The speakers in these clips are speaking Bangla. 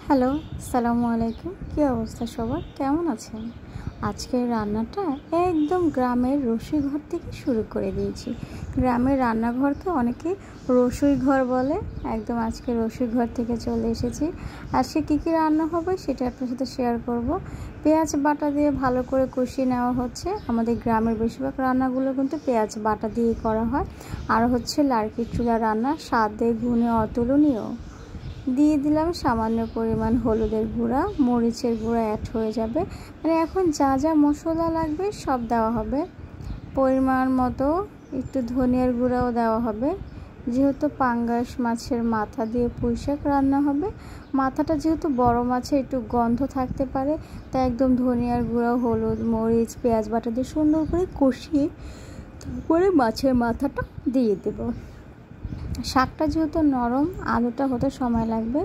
হ্যালো, আসসালামু আলাইকুম। কী অবস্থা সবার, কেমন আছেন? আজকের রান্নাটা একদম গ্রামের রসুই ঘর থেকে শুরু করে দিয়েছি। গ্রামের রান্নাঘরকে অনেকে রসুই ঘর বলে। একদম আজকে রসুই ঘর থেকে চলে এসেছি। আজকে কী কী রান্না হবে সেটা আপনার সাথে শেয়ার করব। পেঁয়াজ বাটা দিয়ে ভালো করে কষিয়ে নেওয়া হচ্ছে। আমাদের গ্রামের বেশিরভাগ রান্নাগুলো কিন্তু পেঁয়াজ বাটা দিয়ে করা হয়। আর হচ্ছে লার্কির চুলা রান্না, স্বাদে গুণে অতুলনীয়। দিয়ে দিলাম সামান্য পরিমাণ হলুদের গুঁড়া, মরিচের গুঁড়া অ্যাড হয়ে যাবে। মানে এখন যা যা মশলা লাগবে সব দেওয়া হবে। পরিমাণ মতো একটু ধনিয়ার গুঁড়াও দেওয়া হবে। যেহেতু পাঙ্গাস মাছের মাথা দিয়ে পুঁইশাক রান্না হবে, মাথাটা যেহেতু বড় মাছে একটু গন্ধ থাকতে পারে, তাই একদম ধনিয়ার গুঁড়া, হলুদ, মরিচ, পেঁয়াজ বাটা দিয়ে সুন্দর করে কষিয়ে তারপরে মাছের মাথাটা দিয়ে দেবো। শাকটা যেহেতু নরম, আলুটা হতে সময় লাগবে,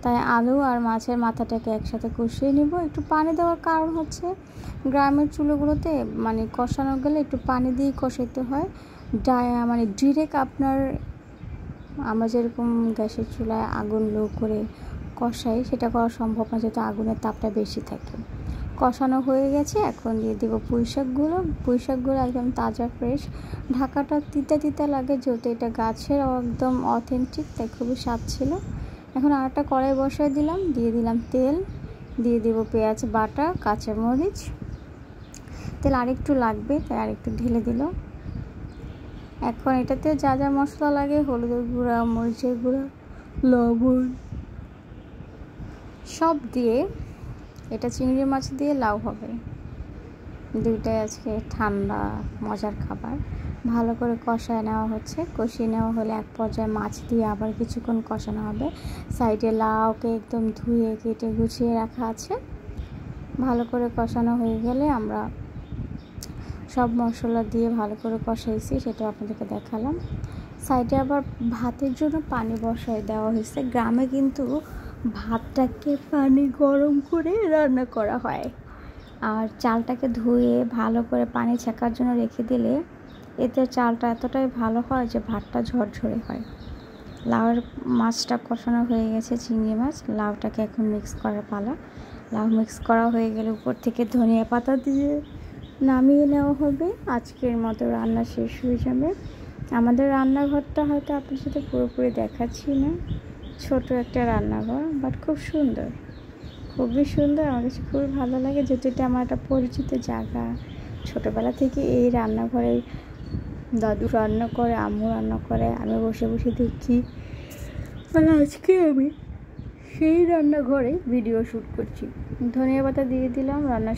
তাই আলু আর মাছের মাথাটাকে একসাথে কষিয়ে নিব। একটু পানি দেওয়ার কারণ হচ্ছে গ্রামের চুলোগুলোতে মানে কষানো গেলে একটু পানি দিয়েই কষাতে হয়। মানে ডিরেক্ট আমরা যেরকম গ্যাসের চুলায় আগুন লো করে কষাই, সেটা করা সম্ভব না, যেহেতু আগুনের তাপটা বেশি থাকে। কষানো হয়ে গেছে, এখন দিয়ে দেবো পুঁইশাকগুলো একদম তাজা ফ্রেশ। ঢাকাটা তিতা তিতা লাগে, যেহেতু এটা গাছের একদম অথেন্টিক, তাই খুবই স্বাদ ছিল। এখন আরেকটা কড়াই বসায় দিলাম, দিয়ে দিলাম তেল, দিয়ে দেবো পেঁয়াজ বাটা, কাঁচামরিচ। তেল আরেকটু লাগবে, তাই আরেকটু ঢেলে দিল। এখন এটাতে যা যা মশলা লাগে, হলুদের গুঁড়া, মরিচের গুঁড়া, লবণ সব দিয়ে, এটা চিংড়ি মাছ দিয়ে লাউ হবে, দুইটাই আজকে ঠান্ডা মজার খাবার। ভালো করে কষায় নেওয়া হচ্ছে। কষিয়ে নেওয়া হলে এক পর্যায়ে মাছ দিয়ে আবার কিছুক্ষণ কষানো হবে। সাইডে লাউকে একদম ধুয়ে কেটে গুছিয়ে রাখা আছে। ভালো করে কষানো হয়ে গেলে আমরা সব মশলা দিয়ে ভালো করে কষাইছি, সেটা আপনাদেরকে দেখালাম। সাইডে আবার ভাতের জন্য পানি বসায় দেওয়া হয়েছে। গ্রামে কিন্তু ভাতটাকে পানি গরম করে রান্না করা হয়, আর চালটাকে ধুয়ে ভালো করে পানি ছেঁকার জন্য রেখে দিলে এতে চালটা এতটাই ভালো হয় যে ভাতটা ঝরঝরে হয়। লাউয়ের মাছটা কষানো হয়ে গেছে, চিংড়ি মাছ, লাউটাকে এখন মিক্স করার পালা। লাউ মিক্স করা হয়ে গেলে উপর থেকে ধনিয়া পাতা দিয়ে নামিয়ে নেওয়া হবে। আজকের মতো রান্না শেষ হয়ে যাবে। আমাদের রান্নাঘরটা হয়তো আপনার সাথে পুরোপুরি দেখাচ্ছি না, ছোট একটা রান্নাঘর, বাট খুব সুন্দর, খুবই সুন্দর। আমার কাছে খুবই ভালো লাগে, যেহেতু এটা আমার একটা পরিচিত জায়গা। ছোটোবেলা থেকে এই রান্নাঘরে দাদু রান্না করে, আম্মু রান্না করে, আমি বসে বসে দেখি। আর আজকে আমি সেই রান্নাঘরে ভিডিও শ্যুট করছি। ধনিয়া পাতা দিয়ে দিলাম, রান্না